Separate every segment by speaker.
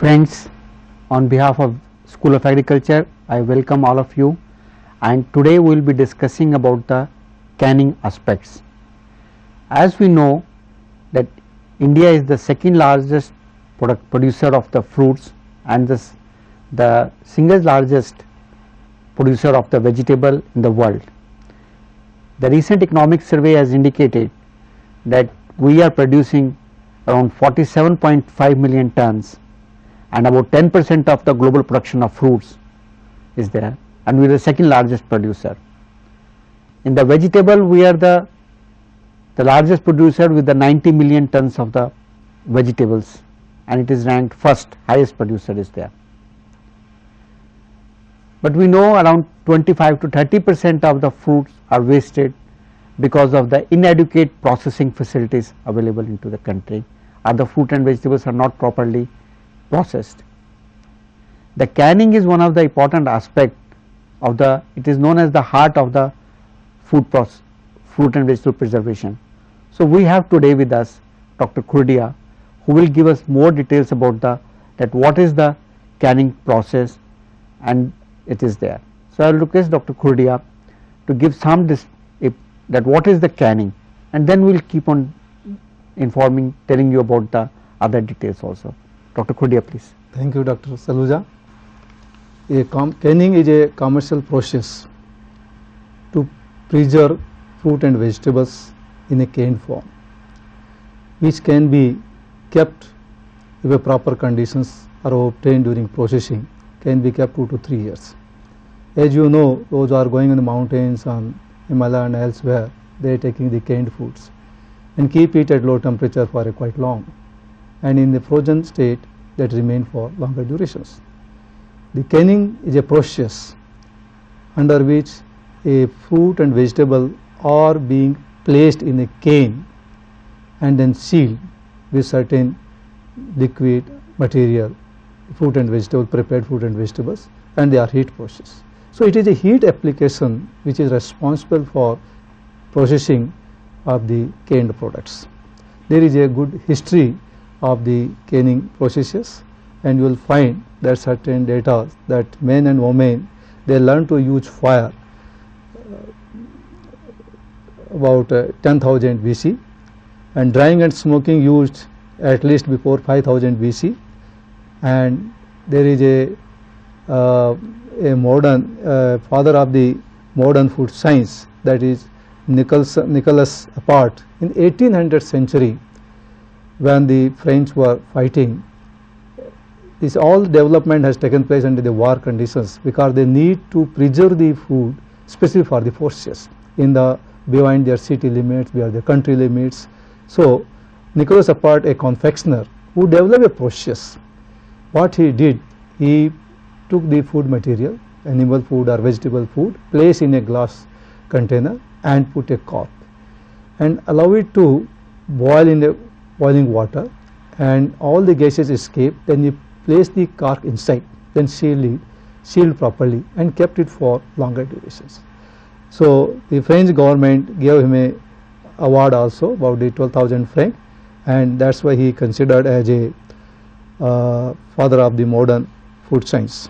Speaker 1: Friends, on behalf of School of Agriculture, I welcome all of you, and today we will be discussing about the canning aspects. As we know that India is the second largest producer of the fruits and the single largest producer of the vegetable in the world. The recent economic survey has indicated that we are producing around 47.5 million tons, and about 10% of the global production of fruits is there, and we are the second largest producer. In the vegetable, we are the largest producer with the 90 million tons of the vegetables, and it is ranked first, highest producer is there. But we know around 25 to 30% of the fruits are wasted because of the inadequate processing facilities available into the country, or the fruit and vegetables are not properly processed. The canning is one of the important aspect of it is known as the heart of the fruit and vegetable preservation. So we have today with us Dr. Khurdia, who will give us more details about that what is the canning process, and it is there. So I will request Dr. Khurdia to give some that what is the canning, and then we will keep on telling you about the other details also. Dr. Khurdia, please.
Speaker 2: Thank you, Dr. Saluja. Canning is a commercial process to preserve fruit and vegetables in a canned form, which can be kept if proper conditions are obtained during processing, can be kept 2 to 3 years. As you know, those who are going in the mountains on Himalaya and elsewhere, they are taking the canned foods and keep it at low temperature for quite long, and in the frozen state that remain for longer durations. The canning is a process under which a fruit and vegetable are being placed in a can and then sealed with certain liquid material, fruit and vegetable, prepared fruit and vegetables, and they are heat processed. So it is a heat application which is responsible for processing of the canned products. There is a good history of the canning processes, and you will find that certain data that men and women, they learn to use fire about 10,000 BC, and drying and smoking used at least before 5,000 BC, and there is a modern father of the modern food science, that is Nicholas Appert, in 1800th century, when the French were fighting. This all development has taken place under the war conditions, because they need to preserve the food, especially for the forces in behind their city limits, behind their country limits. So Nicholas Appert, a confectioner who developed a process, what he did, he took the food material, animal food or vegetable food, placed in a glass container and put a cork and allow it to boil in the boiling water, and all the gases escape. Then you place the cork inside, then sealed properly and kept it for longer durations. So the French government gave him a award also, about the 12,000 francs, and that's why he considered as a father of the modern food science.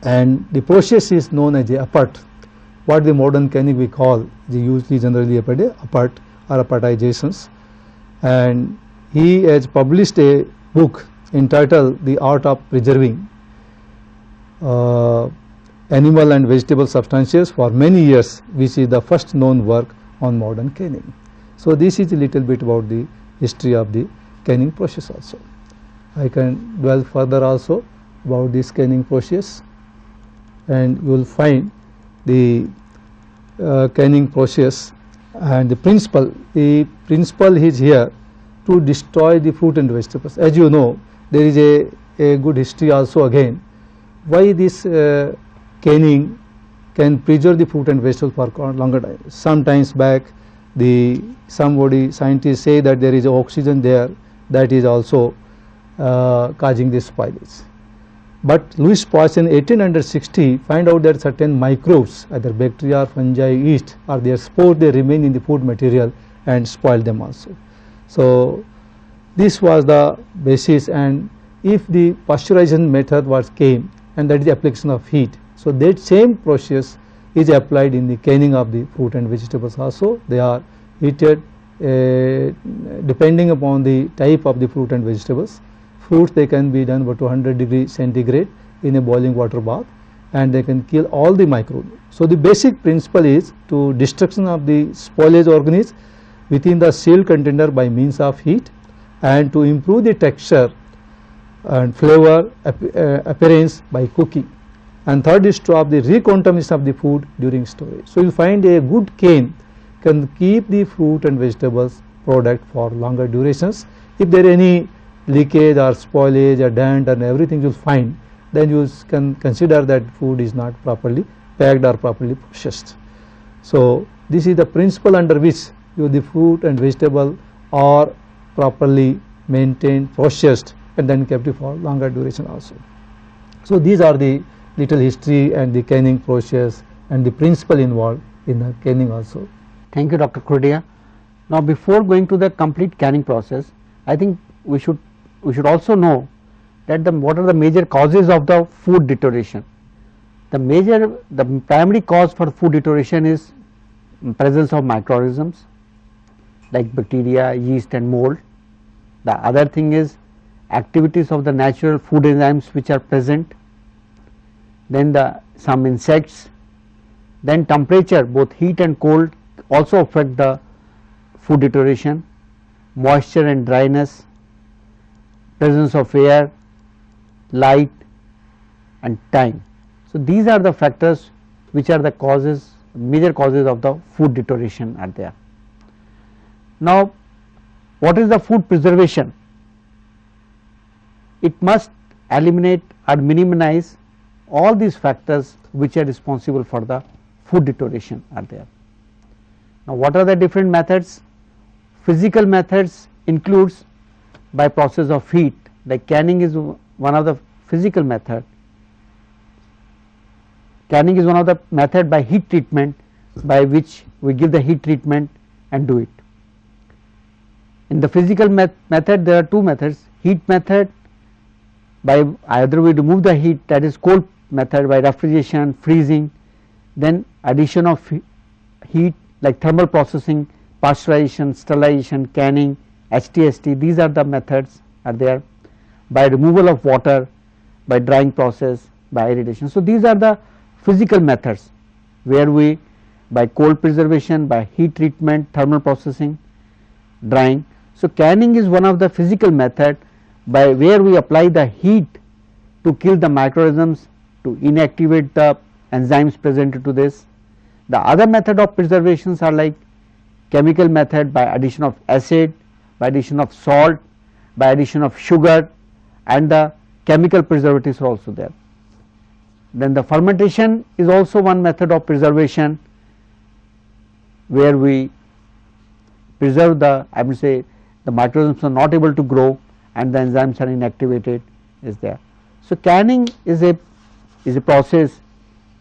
Speaker 2: And the process is known as a Appert. What the modern canning we call, the usually generally Appert or Appertizations. And he has published a book entitled The Art of Preserving Animal and Vegetable Substances for many years, which is the first known work on modern canning. So this is a little bit about the history of the canning process also. I can dwell further also about this canning process, and you will find the canning process and the principle. The principle is here to destroy the fruit and vegetables. As you know, there is a good history also again, why this canning can preserve the fruit and vegetables for longer time. Sometimes back, scientists say that there is oxygen there that is also causing this spoilage. But Louis Pasteur in 1860 find out that certain microbes, either bacteria, fungi, yeast, or their spores, they remain in the food material and spoil them also. So this was the basis, and if the pasteurization method was came, and that is the application of heat. So that same process is applied in the canning of the fruit and vegetables also. They are heated depending upon the type of the fruit and vegetables. Fruits, they can be done about 200 degree centigrade in a boiling water bath, and they can kill all the microbes. So the basic principle is to destruction of the spoilage organisms within the sealed container by means of heat, and to improve the texture and flavor appearance by cooking. And third is to stop the recontamination of the food during storage. So you find a good cane can keep the fruit and vegetables product for longer durations. If there any leakage or spoilage or dent and everything you will find, then you can consider that food is not properly packed or properly processed. So this is the principle under which the fruit and vegetable are properly maintained, processed, and then kept for longer duration also. So these are the little history and the canning process and the principle involved in the canning also.
Speaker 1: Thank you, Dr. Khurdia. Now, before going to the complete canning process, I think we should also know that what are the major causes of the food deterioration. The primary cause for food deterioration is presence of microorganisms like bacteria, yeast and mold. The other thing is activities of the natural food enzymes which are present, then some insects, then temperature, both heat and cold also affect the food deterioration, moisture and dryness, presence of air, light and time. So these are the factors which are the causes, major causes of the food deterioration are there. Now, what is the food preservation? It must eliminate or minimize all these factors which are responsible for the food deterioration are there. Now, what are the different methods? Physical methods includes by process of heat, like canning is one of the physical method. Canning is one of the method by heat treatment, by which we give the heat treatment and do it. In the physical method there are two methods: heat method, by either we remove the heat, that is cold method by refrigeration, freezing, then addition of heat like thermal processing, pasteurization, sterilization, canning, HTST. These are the methods are there. By removal of water, by drying process, by irradiation. So these are the physical methods where we by cold preservation, by heat treatment, thermal processing, drying. So canning is one of the physical method by where we apply the heat to kill the microorganisms, to inactivate the enzymes present to this. The other method of preservations are like chemical method by addition of acid, by addition of salt, by addition of sugar, and the chemical preservatives are also there. Then the fermentation is also one method of preservation where we preserve the, I would say, the microorganisms are not able to grow and the enzymes are inactivated is there. So canning is a process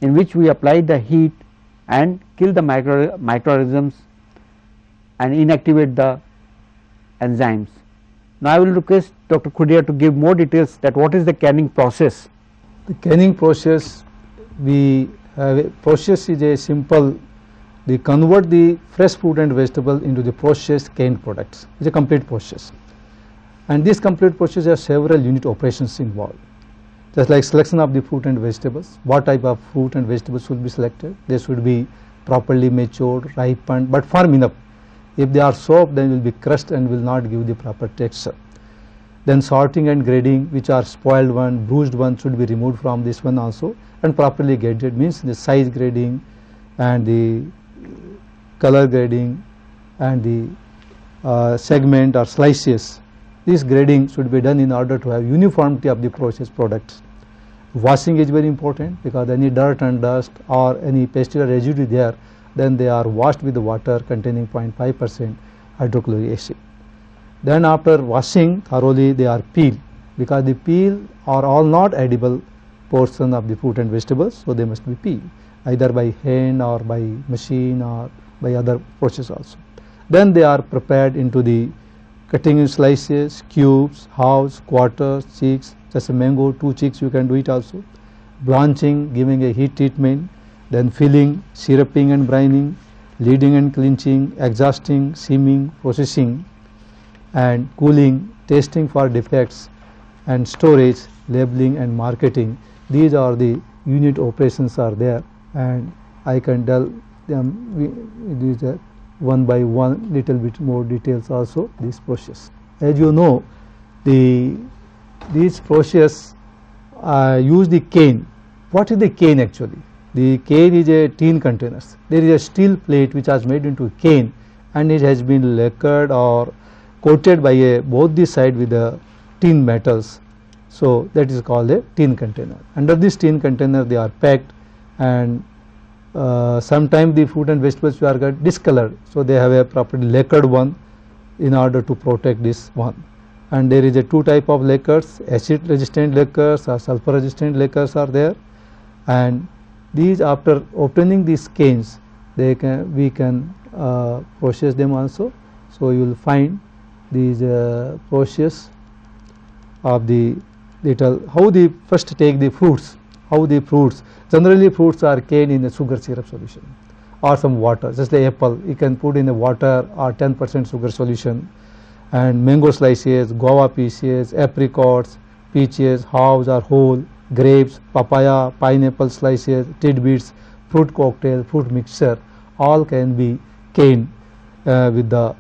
Speaker 1: in which we apply the heat and kill the microorganisms and inactivate the enzymes. Now I will request Dr. Khurdia to give more details that what is the canning process.
Speaker 2: The canning process, we have a process is a simple, we convert the fresh fruit and vegetable into the processed canned products. It's a complete process, and this complete process has several unit operations involved. Just like selection of the fruit and vegetables, what type of fruit and vegetables should be selected. They should be properly matured, ripened, but firm enough. If they are soft, then will be crushed and will not give the proper texture. Then sorting and grading, which are spoiled one, bruised one should be removed from this one also, and properly graded, means the size grading and the color grading and the segment or slices. This grading should be done in order to have uniformity of the processed products. Washing is very important, because any dirt and dust or any pesticide residue there, then they are washed with the water containing 0.5% hydrochloric acid. Then after washing thoroughly, they are peeled, because the peel are all not edible portion of the fruit and vegetables, so they must be peeled either by hand or by machine or by other process also. Then they are prepared into the cutting in slices, cubes, halves, quarters, cheeks, just a mango, 2 cheeks you can do it also. Blanching, giving a heat treatment, then filling, syruping and brining, leading and clinching, exhausting, seaming, processing, and cooling, testing for defects, and storage, labeling and marketing. These are the unit operations are there, and I can tell them these are one by one, little bit more details also this process. As you know, these process use the cane. What is the cane actually? The cane is a tin containers. There is a steel plate which is made into cane, and it has been lacquered or coated by both the side with the tin metals. So that is called a tin container. Under this tin container they are packed, and sometimes the fruit and vegetables are got discolored, so they have a properly lacquered one in order to protect this one. And there is a 2 type of lacquers, acid resistant lacquers or sulfur resistant lacquers are there, and these after obtaining these canes we can process them also. So you will find these process of the little how they first take the fruits, how the fruits, generally fruits are canned in a sugar syrup solution or some water, just like apple you can put in a water or 10% sugar solution, and mango slices, guava pieces, apricots, peaches, halves or whole, grapes, papaya, pineapple slices, tidbits, fruit cocktail, fruit mixture, all can be canned with the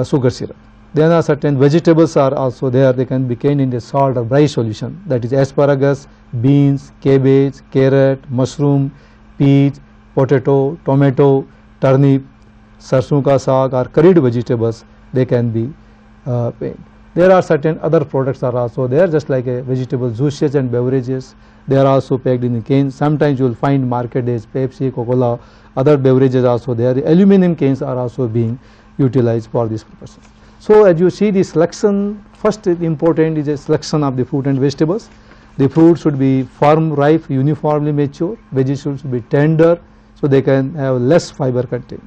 Speaker 2: sugar syrup. Then are certain vegetables are also there, they can be canned in the salt or brine solution, that is asparagus, beans, cabbage, carrot, mushroom, peach, potato, tomato, turnip, sarson ka saag or curried vegetables, they can be canned. There are certain other products are also there, just like vegetable juices and beverages, they are also packed in the cans. Sometimes you will find market days Pepsi, Coca-Cola, other beverages also there. The aluminum cans are also being utilized for this purpose. So as you see the selection, first important is a selection of the fruit and vegetables. The fruit should be firm, ripe, uniformly mature, vegetables should be tender, so they can have less fiber content.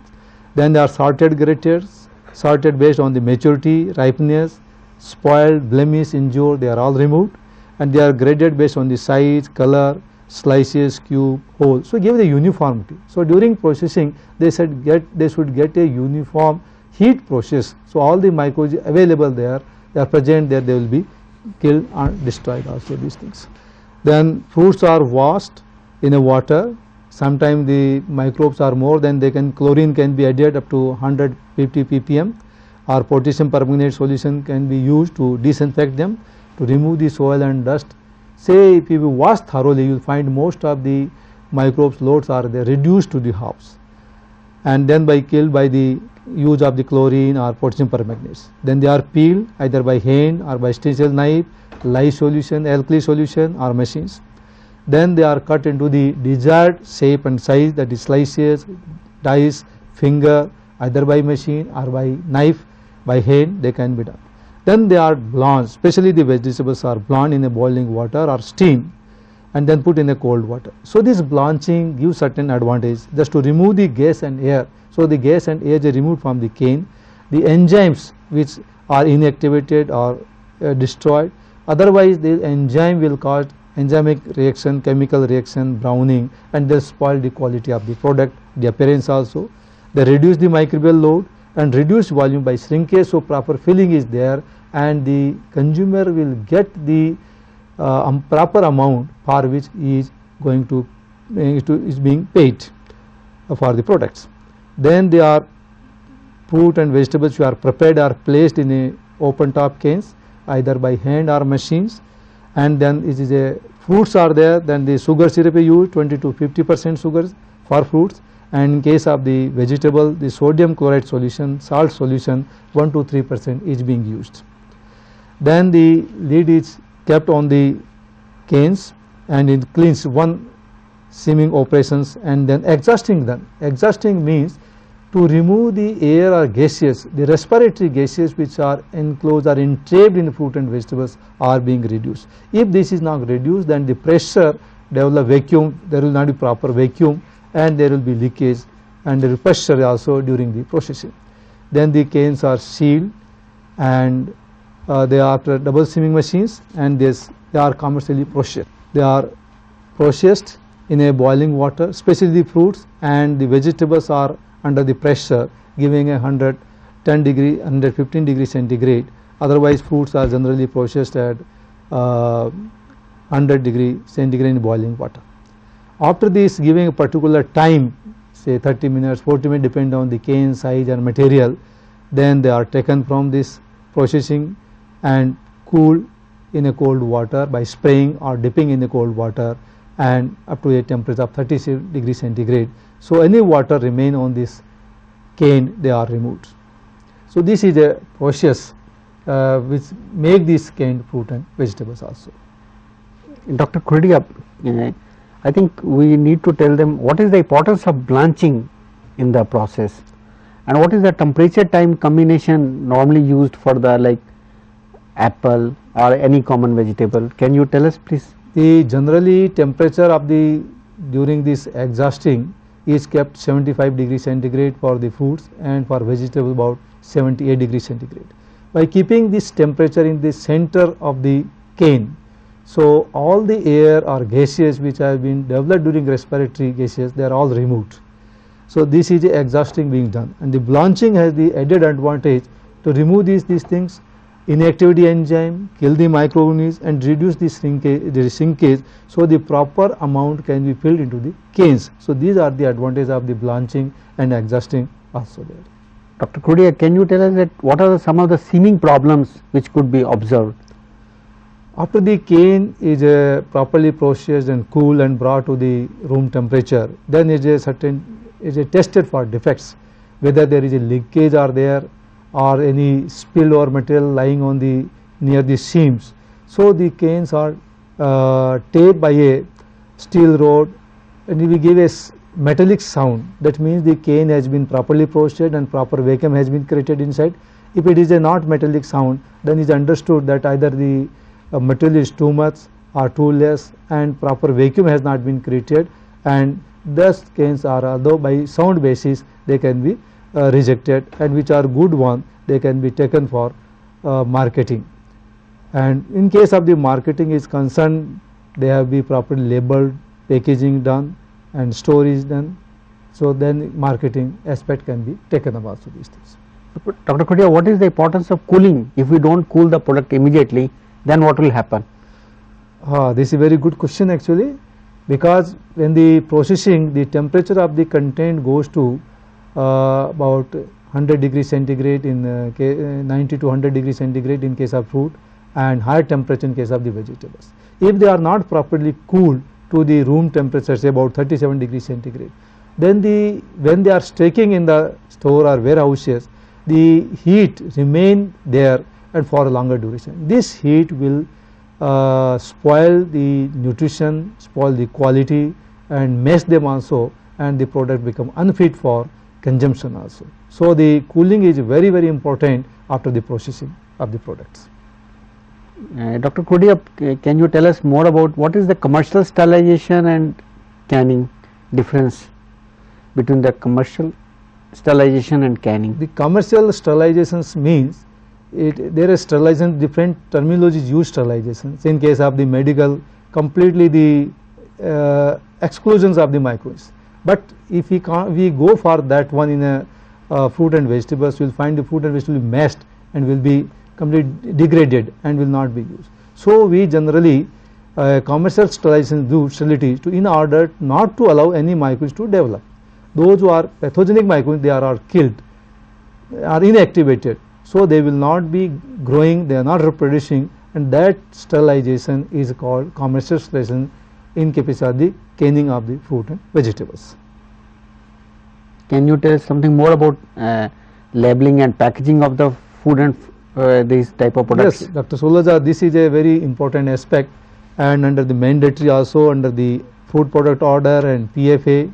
Speaker 2: Then they are sorted graded, sorted based on the maturity, ripeness, spoiled, blemish, injured, they are all removed, and they are graded based on the size, color, slices, cube, whole. So give the uniformity. So during processing they should get a uniform heat process. So all the microbes available there, they are present there, they will be killed or destroyed also these things. Then fruits are washed in a water. Sometimes the microbes are more, then chlorine can be added up to 150 ppm, or potassium permanganate solution can be used to disinfect them, to remove the soil and dust. Say if you wash thoroughly, you will find most of the microbes loads are there reduced to the halves, and then by killed by the use of the chlorine or potassium permanganates. Then they are peeled either by hand or by stencil knife, lye solution, alkali solution or machines. Then they are cut into the desired shape and size, that is slices, dice, finger, either by machine or by knife, by hand they can be done. Then they are blanched, especially the vegetables are blanched in a boiling water or steam, and then put in a cold water. So this blanching gives certain advantage, just to remove the gas and air. So the gas and air is removed from the cane, the enzymes which are inactivated or destroyed, otherwise the enzyme will cause enzymic reaction, chemical reaction, browning, and they spoil the quality of the product, the appearance also. They reduce the microbial load and reduce volume by shrinkage, so proper filling is there, and the consumer will get the proper amount for which he is going to is being paid for the products. Then they are fruit and vegetables which are prepared are placed in a open top cans either by hand or machines, and then it is a fruits are there, then the sugar syrup is used 20 to 50% sugar for fruits, and in case of the vegetable the sodium chloride solution, salt solution 1 to 3% is being used. Then the lid is kept on the cans and it cleans one seaming operations, and then exhausting them. Exhausting means to remove the air or gases, the respiratory gases which are enclosed or entrapped in fruit and vegetables are being reduced. If this is not reduced, then the pressure develop vacuum, there will not be proper vacuum, and there will be leakage and there will be pressure also during the processing. Then the cans are sealed and they are after double steaming machines, and they are commercially processed. They are processed in a boiling water, especially the fruits, and the vegetables are under the pressure giving a 110 degree, 115 degree centigrade. Otherwise fruits are generally processed at 100 degree centigrade in boiling water. After this, giving a particular time, say 30 minutes, 40 minutes, depending on the cane size and material, then they are taken from this processing and cooled in a cold water by spraying or dipping in the cold water, and up to a temperature of 36 degrees centigrade. So any water remain on this cane, they are removed. So this is a process which make these canned fruit and vegetables also.
Speaker 1: Dr. Khurdia, I think we need to tell them what is the importance of blanching in the process, and what is the temperature time combination normally used for the like apple or any common vegetable. Can you tell us please?
Speaker 2: The generally temperature of the during this exhausting is kept 75 degrees centigrade for the fruits, and for vegetables about 78 degrees centigrade. By keeping this temperature in the center of the cane, so all the air or gases which have been developed during respiratory gases, they are all removed. So this is the exhausting being done, and the blanching has the added advantage to remove these things, inactivity enzyme, kill the microorganisms and reduce the shrinkage, so the proper amount can be filled into the canes. So these are the advantages of the blanching and exhausting also there.
Speaker 1: Dr. Khurdia, can you tell us that what are some of the seeming problems which could be observed?
Speaker 2: After the cane is properly processed and cooled and brought to the room temperature, then it is tested for defects, whether there is a leakage or there, or any spill or material lying on the near the seams. So the canes are taped by a steel rod, and we give a metallic sound. That means the cane has been properly processed and proper vacuum has been created inside. If it is a not metallic sound, then it is understood that either the material is too much or too less, and proper vacuum has not been created, and thus canes are, although by sound basis they can be rejected, and which are good one, they can be taken for marketing. And in case of the marketing is concerned, they have be properly labeled, packaging done and storage done, so then marketing aspect can be taken up also these things.
Speaker 1: Dr. Khurdia, what is the importance of cooling? If we don't cool the product immediately, then what will happen?
Speaker 2: This is a very good question actually, because when the processing, the temperature of the content goes to about 100 degrees centigrade in 90 to 100 degrees centigrade in case of fruit, and higher temperature in case of the vegetables. If they are not properly cooled to the room temperature, say about 37 degrees centigrade, then when they are staking in the store or warehouses, the heat remain there and for a longer duration. This heat will spoil the nutrition, spoil the quality and mess them also, and the product become unfit for consumption also. So the cooling is very, very important after the processing of the products.
Speaker 1: Dr. Khurdia, can you tell us more about what is the commercial sterilization and canning difference between the commercial sterilization and canning?
Speaker 2: The commercial sterilizations means there is sterilization, different terminologies use sterilizations. In case of the medical, completely the exclusions of the microbes. But if we go for that one in a fruit and vegetables, we will find the fruit and vegetables mashed and will be completely degraded and will not be used. So we generally commercial sterilization do facilities to in order not to allow any microbes to develop. Those who are pathogenic microbes, they are killed, are inactivated, so they will not be growing, they are not reproducing, and that sterilization is called commercial sterilization in case of the canning of the fruit and vegetables.
Speaker 1: Can you tell us something more about labeling and packaging of the food and these type of products?
Speaker 2: Yes, Dr. Sulaja, this is a very important aspect, and under the mandatory also under the Food Product Order and PFA,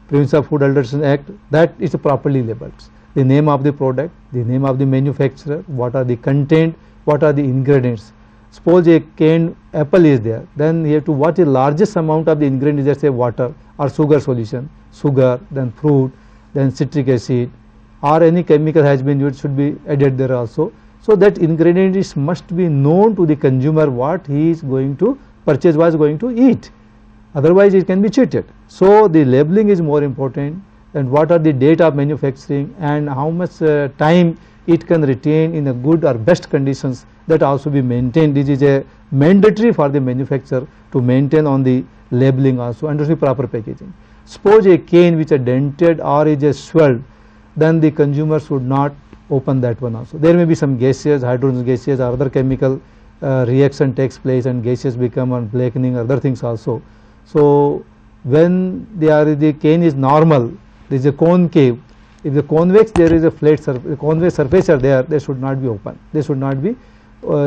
Speaker 2: Prevention of Food Adulteration Act, that is properly labeled. The name of the product, the name of the manufacturer, what are the content, what are the ingredients. Suppose a canned apple is there, then you have to what is largest amount of the ingredients, let's say water or sugar solution, sugar, then fruit, then citric acid, or any chemical has been used should be added there also. So that ingredient is must be known to the consumer what he is going to purchase, what is going to eat. Otherwise it can be cheated. So the labeling is more important, and what are the date of manufacturing and how much time it can retain in a good or best conditions, that also be maintained. This is a mandatory for the manufacturer to maintain on the labeling also, and also proper packaging. Suppose a cane which is dented or is a swelled, then the consumer should not open that one also. There may be some gases, hydrogen gases or other chemical reaction takes place, and gases become on blackening, other things also. So when the cane is normal, there is a concave. If the convex, there is a flat surface, convex surface are there, they should not be open, they should not be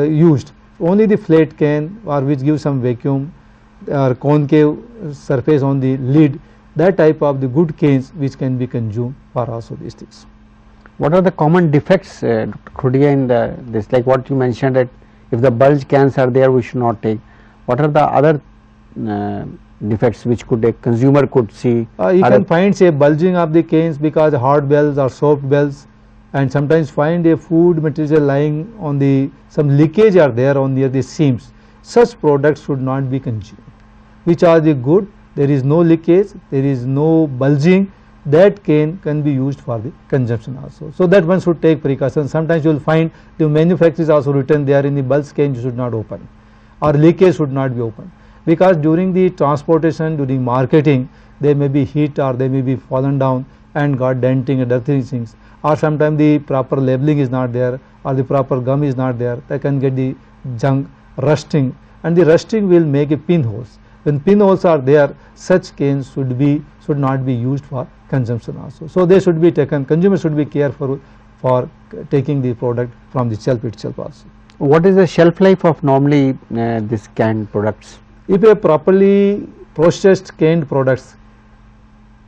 Speaker 2: used. Only the flat cane, or which gives some vacuum or concave surface on the lid, that type of the good canes which can be consumed for also these things.
Speaker 1: What are the common defects, Dr. Khudia, in this, like what you mentioned, that if the bulge cans are there, we should not take. What are the other defects which could a consumer could see?
Speaker 2: You can find, say, bulging of the canes because hard bells or soft bells, and sometimes find a food material lying on the, some leakage are there on near the seams. Such products should not be consumed. Which are the good, there is no leakage, there is no bulging, that cane can be used for the consumption also. So that one should take precautions. Sometimes you will find the manufacturer is also written there in the bulge cane you should not open, or leakage should not be open, because during the transportation, during marketing, they may be hit or they may be fallen down and got denting and other things, or sometimes the proper labeling is not there or the proper gum is not there, they can get the junk rusting, and the rusting will make a pinholes. When pinholes are there, such canes should not be used for consumption also. So they should be taken, consumers should be careful for taking the product from the shelf itself also.
Speaker 1: What is the shelf life of normally this canned products?
Speaker 2: If a properly processed canned products,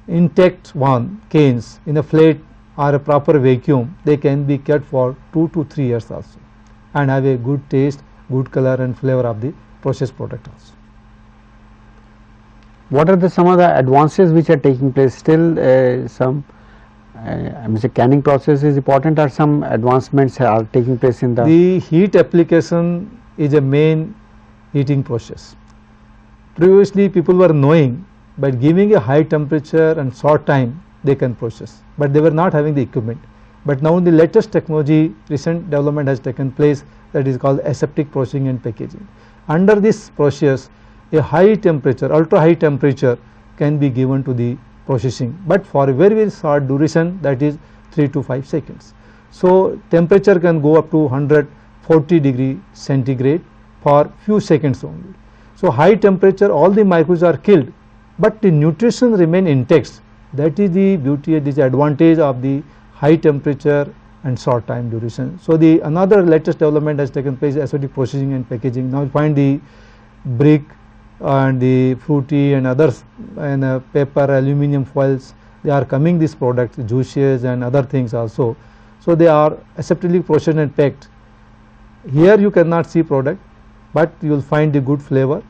Speaker 2: intact one canes in a flat or a proper vacuum, they can be kept for 2 to 3 years also, and have a good taste, good color and flavor of the processed product also.
Speaker 1: What are some of the advances which are taking place? Still some I mean, the canning process is important, or some advancements are taking place in
Speaker 2: the heat application is a main heating process. Previously people were knowing, by giving a high temperature and short time they can process, but they were not having the equipment. But now the latest technology, recent development has taken place, that is called aseptic processing and packaging. Under this process, a high temperature, ultra high temperature can be given to the processing, but for a very short duration, that is 3 to 5 seconds. So temperature can go up to 140 degree centigrade for few seconds only. So high temperature, all the microbes are killed, but the nutrition remain intact. That is the beauty, this advantage of the high temperature and short time duration. So the another latest development has taken place, aseptic processing and packaging. Now you find the brick and the fruity and others, and paper, aluminium foils, they are coming these products, juices and other things also. So they are aseptically processed and packed. Here you cannot see product, but you will find the good flavor,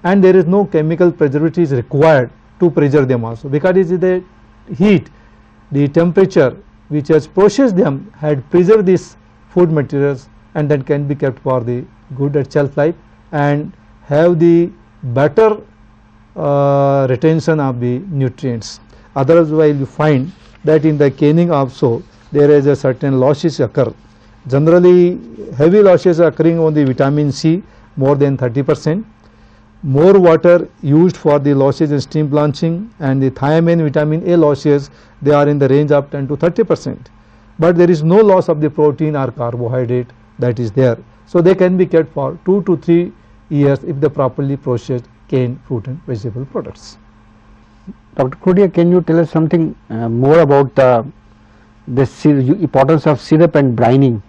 Speaker 2: and there is no chemical preservatives required to preserve them also, because it is the heat, the temperature which has processed them had preserved these food materials, and that can be kept for the good at shelf life and have the better retention of the nutrients. Otherwise you find that in the canning also there is a certain losses occur. Generally heavy losses are occurring on the vitamin C, more than 30%. More water used for the losses in steam blanching, and the thiamine, vitamin A losses, they are in the range of 10 to 30%. But there is no loss of the protein or carbohydrate that is there. So they can be kept for 2 to 3 years if the properly processed canned fruit and vegetable products.
Speaker 1: Dr. Khudia, can you tell us something more about the importance of syrup and brining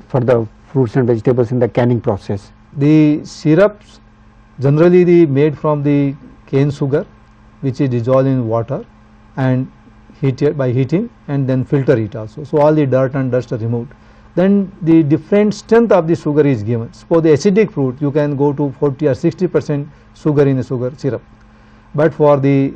Speaker 1: for the fruits and vegetables in the canning process?
Speaker 2: The syrups generally made from the cane sugar, which is dissolved in water and heated by heating, and then filter it also. So all the dirt and dust are removed. Then the different strength of the sugar is given. Suppose the acidic fruit, you can go to 40 or 60% sugar in the sugar syrup, but for the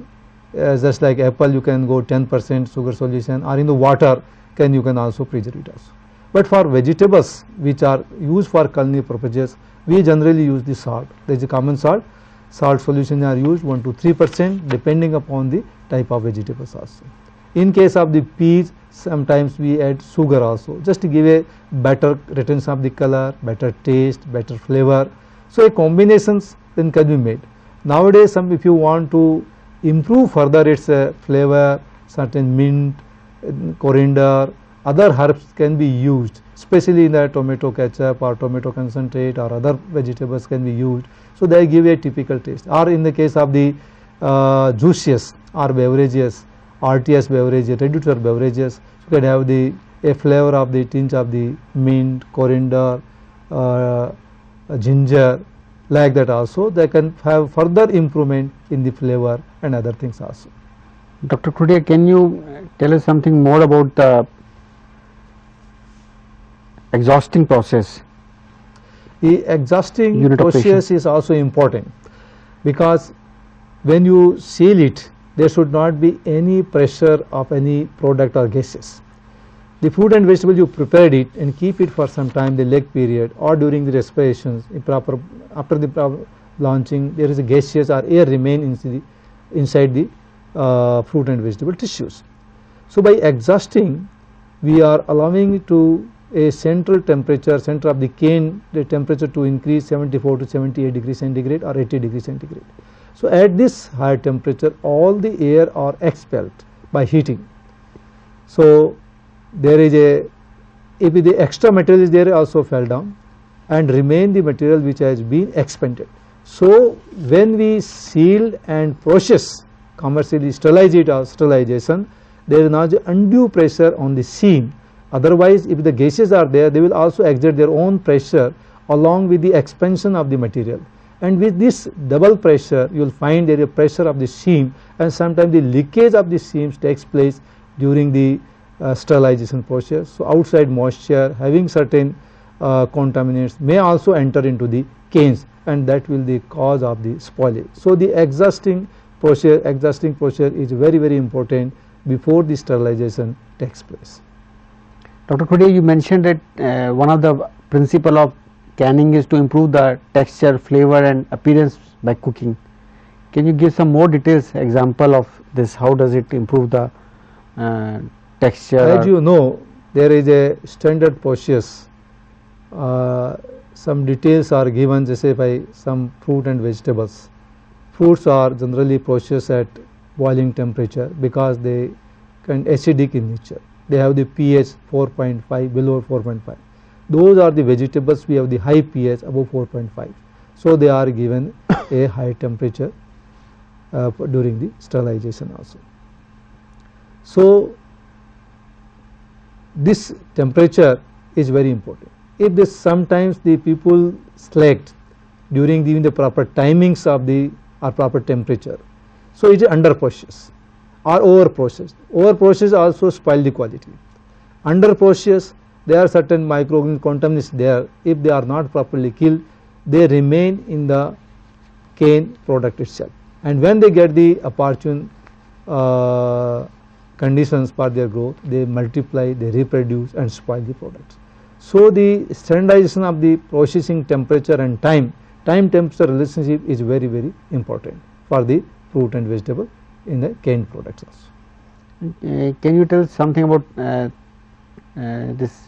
Speaker 2: just like apple, you can go 10% sugar solution, or in the water you can also preserve it also. But for vegetables which are used for culinary purposes, we generally use the salt. There is a common salt. Salt solutions are used 1 to 3% depending upon the type of vegetables also. In case of the peas, sometimes we add sugar also, just to give a better retention of the color, better taste, better flavor. So a combinations then can be made. Nowadays, if you want to improve further its flavor, certain mint, coriander, other herbs can be used, especially in the tomato ketchup or tomato concentrate or other vegetables can be used. So they give a typical taste. Or in the case of the juices or beverages, RTS beverages, ready-to-drink beverages, you can have a flavor of the tinge of the mint, coriander, ginger, like that also. They can have further improvement in the flavor and other things also.
Speaker 1: Dr. Khudia, can you tell us something more about the exhausting process?
Speaker 2: The exhausting
Speaker 1: Unit of
Speaker 2: process is also important, because when you seal it, there should not be any pressure of any product or gases. The fruit and vegetable, you prepared it and keep it for some time, the leg period or during the respirations, after the proper launching, there is a gaseous or air remain inside the fruit and vegetable tissues. So by exhausting, we are allowing to a central temperature, center of the cane, the temperature to increase 74 to 78 degrees centigrade or 80 degrees centigrade. So at this higher temperature, all the air are expelled by heating. So there is if the extra material is there, also fell down and remain the material which has been expanded. So when we seal and process, commercially sterilize it or sterilization, there is not undue pressure on the seam. Otherwise, if the gases are there, they will also exert their own pressure along with the expansion of the material. And with this double pressure, you will find there is a pressure of the seam, and sometimes the leakage of the seams takes place during the sterilization process. So outside moisture, having certain contaminants may also enter into the canes, and that will be the cause of the spoilage. So the exhausting process is very, very important before the sterilization takes place.
Speaker 1: Dr. Khudia, you mentioned that one of the principle of canning is to improve the texture, flavor and appearance by cooking. Can you give some more details, example of this? How does it improve the texture?
Speaker 2: As you know, there is a standard process. Some details are given, just say by some fruit and vegetables. Fruits are generally processed at boiling temperature because they can acidic in nature. They have the pH 4.5, below 4.5. Those are the vegetables we have the high pH above 4.5. So they are given a high temperature during the sterilization also. So this temperature is very important. If this sometimes the people select during even the proper timings of the or proper temperature, so it is under process or over processed. Over process also spoil the quality. Under process, there are certain microorganism contaminants there. If they are not properly killed, they remain in the cane product itself, and when they get the opportune conditions for their growth, they multiply, they reproduce and spoil the products. So the standardization of the processing temperature and time temperature relationship is very, very important for the fruit and vegetable in the canned products also.
Speaker 1: Can you tell something about this?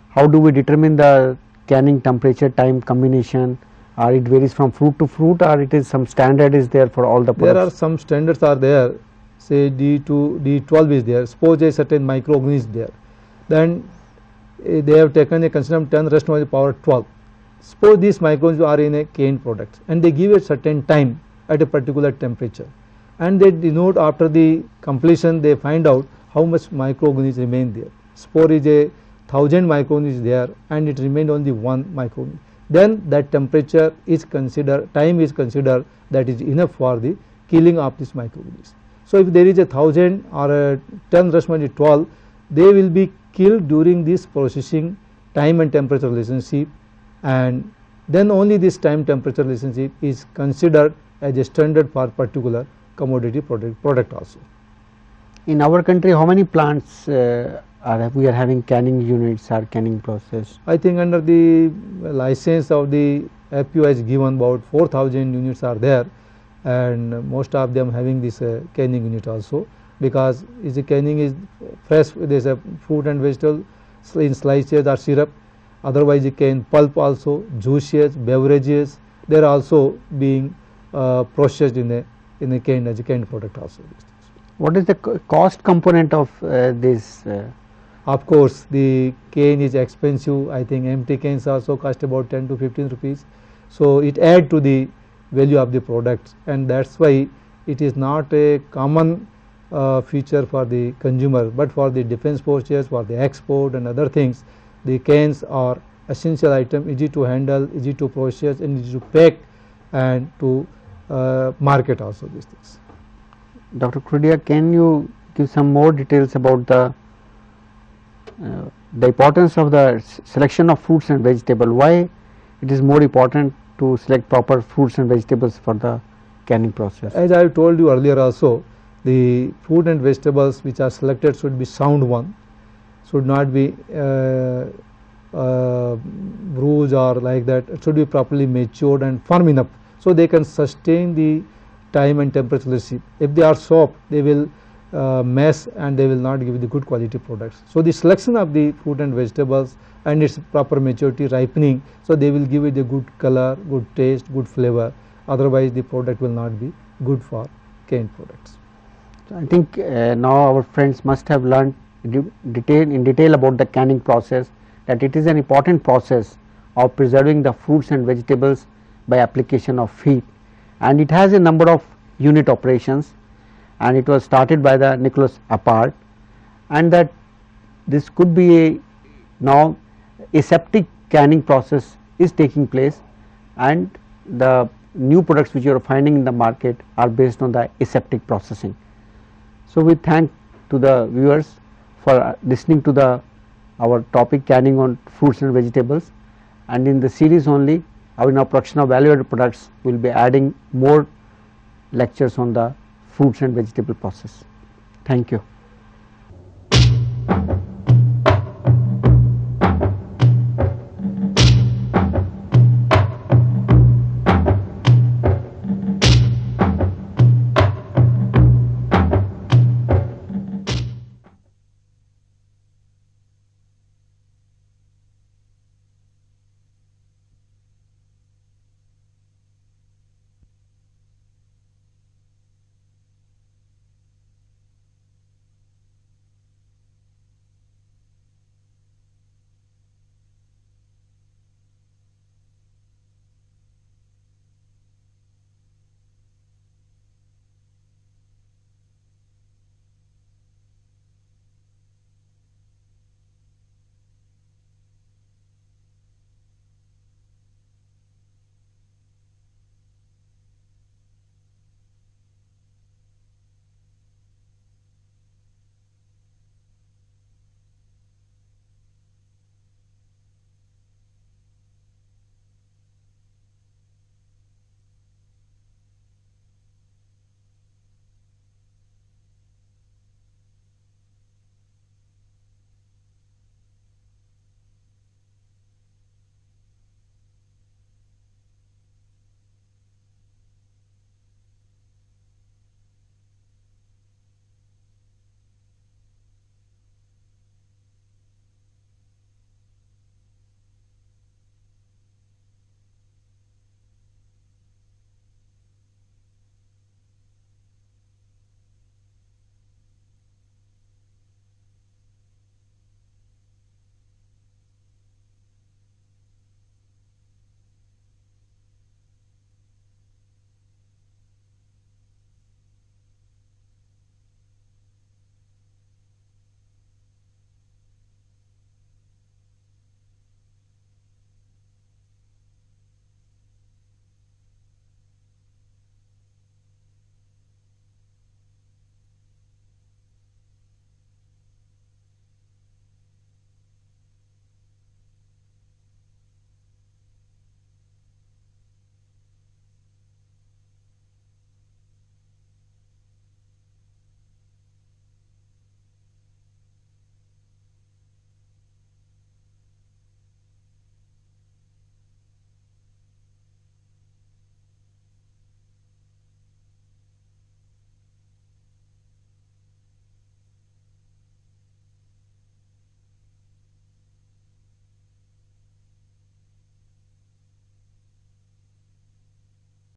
Speaker 1: How do we determine the canning temperature time combination? Or it varies from fruit to fruit, or it is some standard is there for all the products?
Speaker 2: There are some standards are there. Say D2, D12 is there. Suppose a certain microorganism is there, then they have taken a consideration 10 raised to the power 12. Suppose these microorganisms are in a canned product and they give a certain time at a particular temperature, and they denote after the completion, they find out how much microorganisms remain there. Suppose is a 1000 microorganisms there and it remained only 1 microorganism, then that temperature is considered, time is considered that is enough for the killing of this microorganism. So if there is a 1000 or a 10 raised to 12, they will be killed during this processing time and temperature relationship, and then only this time temperature relationship is considered as a standard for particular commodity product also.
Speaker 1: In our country, how many plants we are having canning units or canning process?
Speaker 2: I think under the license of the FPO is given about 4,000 units are there, and most of them having this canning unit also, because the canning is fresh, there is a fruit and vegetable in slices or syrup. Otherwise the cane pulp also, juices, beverages, they are also being processed in a canned as a canned product also.
Speaker 1: What is the cost component of this?
Speaker 2: Of course, the cane is expensive. I think empty canes also cost about 10 to 15 rupees. So it add to the value of the product, and that's why it is not a common feature for the consumer, but for the defense purchase, for the export and other things, the cans are essential item, easy to handle, easy to process, and easy to pack and to market also these things.
Speaker 1: Dr. Krudia, can you give some more details about the importance of the selection of fruits and vegetables? Why it is more important to select proper fruits and vegetables for the canning process?
Speaker 2: As I told you earlier also, the fruit and vegetables which are selected should be sound one, should not be bruised or like that. It should be properly matured and firm enough, so they can sustain the time and temperature leadership. If they are soft, they will mess and they will not give the good quality products. So the selection of the fruit and vegetables and its proper maturity, ripening, so they will give it a good color, good taste, good flavor. Otherwise the product will not be good for canned products.
Speaker 1: So I think now our friends must have learned in detail about the canning process, that it is an important process of preserving the fruits and vegetables by application of heat, and it has a number of unit operations, and it was started by the Nicholas Appert, and that this could be a now aseptic canning process is taking place, and the new products which you are finding in the market are based on the aseptic processing. So we thank to the viewers for listening to our topic, canning on fruits and vegetables, and in the series only our now production of value added products will be adding more lectures on the fruits and vegetable process. Thank you.